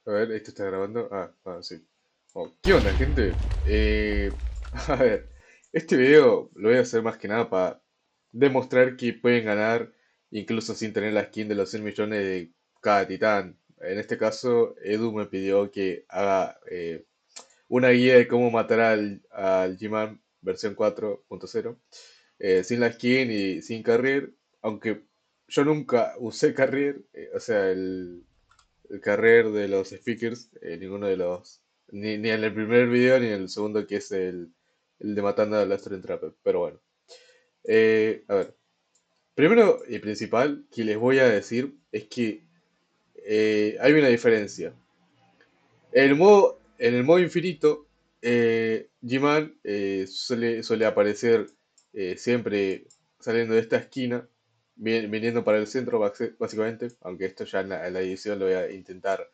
A ver, ¿esto está grabando? Sí. Oh, ¿qué onda, gente? A ver, este video lo voy a hacer más que nada para demostrar que pueden ganar incluso sin tener la skin de los 100 millones de cada titán. En este caso, Edu me pidió que haga una guía de cómo matar al G-Man versión 4.0 sin la skin y sin carrier, aunque yo nunca usé carrier, o sea, el carrer de los speakers, ninguno de los, ni en el primer video ni en el segundo que es el de matando a Last Trapper, pero bueno. A ver, primero y principal que les voy a decir es que hay una diferencia. En el modo infinito, G-Man suele aparecer siempre saliendo de esta esquina, viniendo para el centro básicamente, aunque esto ya en la edición lo voy a intentar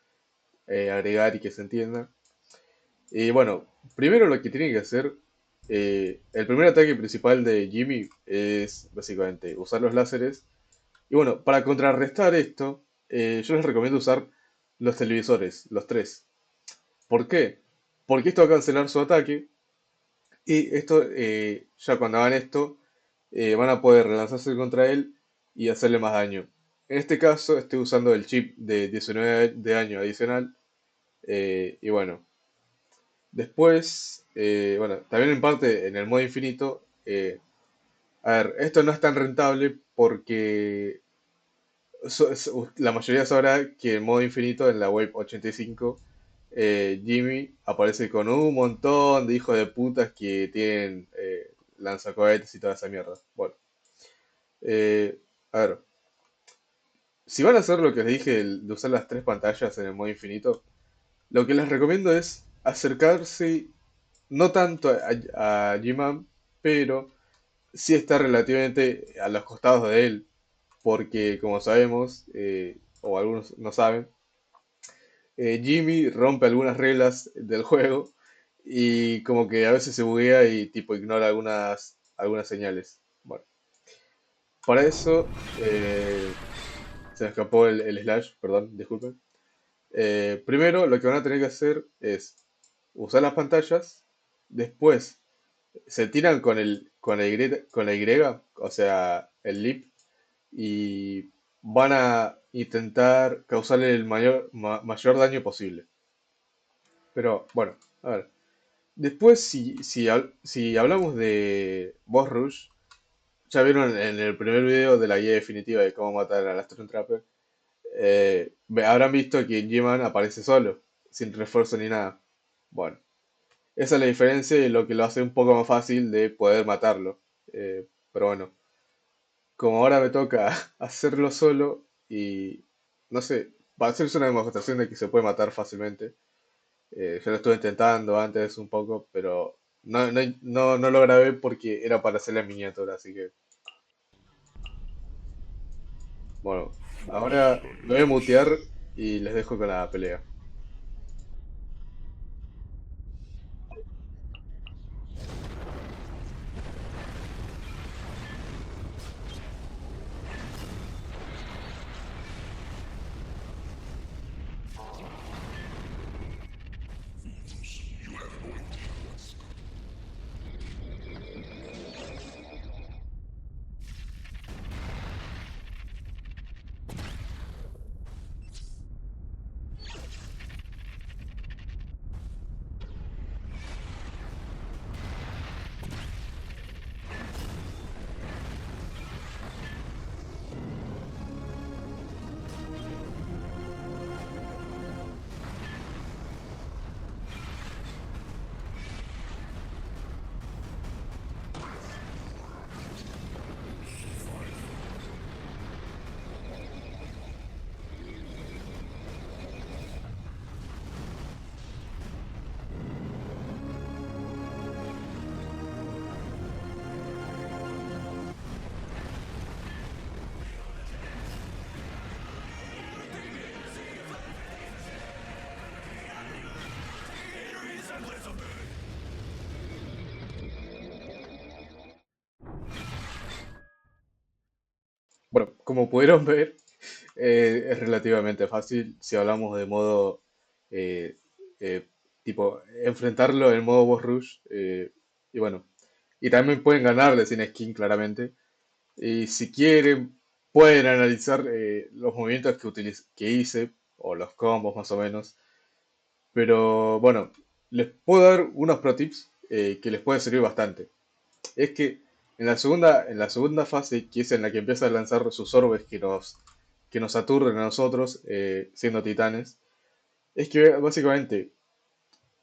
agregar y que se entienda. Y bueno, primero lo que tiene que hacer, el primer ataque principal de Jimmy es básicamente usar los láseres. Y bueno, para contrarrestar esto, yo les recomiendo usar los televisores, los tres. ¿Por qué? Porque esto va a cancelar su ataque y esto, ya cuando hagan esto, van a poder relanzarse contra él y hacerle más daño. En este caso, estoy usando el chip de 19 de daño adicional. Y bueno, después, bueno, también en parte en el modo infinito, a ver, esto no es tan rentable porque la mayoría sabrá que en modo infinito, en la wave 85, Jimmy aparece con un montón de hijos de putas que tienen lanzacohetes y toda esa mierda. Bueno, eh, a ver, si van a hacer lo que les dije de usar las tres pantallas en el modo infinito, lo que les recomiendo es acercarse no tanto a G-Man, pero sí está relativamente a los costados de él, porque como sabemos, o algunos no saben, Jimmy rompe algunas reglas del juego y como que a veces se buguea y tipo ignora algunas señales. Bueno, para eso se me escapó el slash, perdón, disculpen. Primero lo que van a tener que hacer es usar las pantallas, después se tiran con la Y, o sea, el lip, y van a intentar causarle el mayor daño posible. Pero bueno, a ver. Después, si hablamos de Boss Rush, ya vieron en el primer video de la guía definitiva de cómo matar a Astron Trapper, habrán visto que G-Man aparece solo, sin refuerzo ni nada. Bueno, esa es la diferencia y lo que lo hace un poco más fácil de poder matarlo. Pero bueno, como ahora me toca hacerlo solo y no sé, va a hacerse una demostración de que se puede matar fácilmente. Yo lo estuve intentando antes un poco, pero no lo grabé porque era para hacer la miniatura, así que bueno, ahora me voy a mutear y les dejo con la pelea. Bueno, como pudieron ver, es relativamente fácil si hablamos de modo. eh, eh, tipo, enfrentarlo en modo boss rush. Y bueno, y también pueden ganarle sin skin, claramente. Y si quieren, pueden analizar los movimientos que hice, o los combos más o menos. Pero bueno, les puedo dar unos pro tips que les puede servir bastante. Es que en la segunda fase, que es en la que empieza a lanzar sus orbes que nos aturden a nosotros, siendo titanes, es que básicamente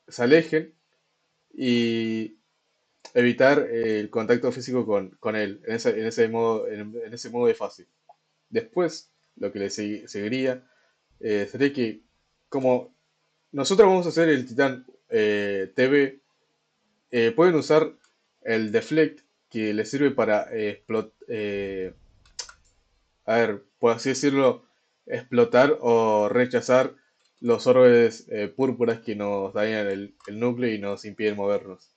se alejen y evitar el contacto físico con él en ese modo de fase. Después, lo que seguiría sería que, como nosotros vamos a hacer el titán TV, pueden usar el deflect que les sirve para a ver, por así decirlo, explotar o rechazar los orbes púrpuras que nos dañan el núcleo y nos impiden movernos.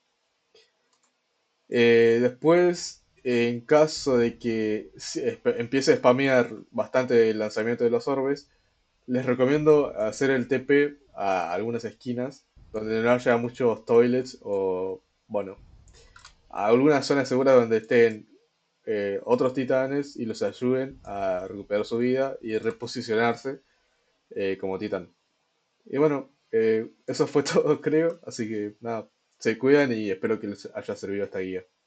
Después, en caso de que empiece a spamear bastante el lanzamiento de los orbes, les recomiendo hacer el TP a algunas esquinas donde no haya muchos toilets o, bueno, a alguna zona segura donde estén otros titanes y los ayuden a recuperar su vida y reposicionarse como titán. Y bueno, eso fue todo, creo. Así que nada, se cuidan y espero que les haya servido esta guía.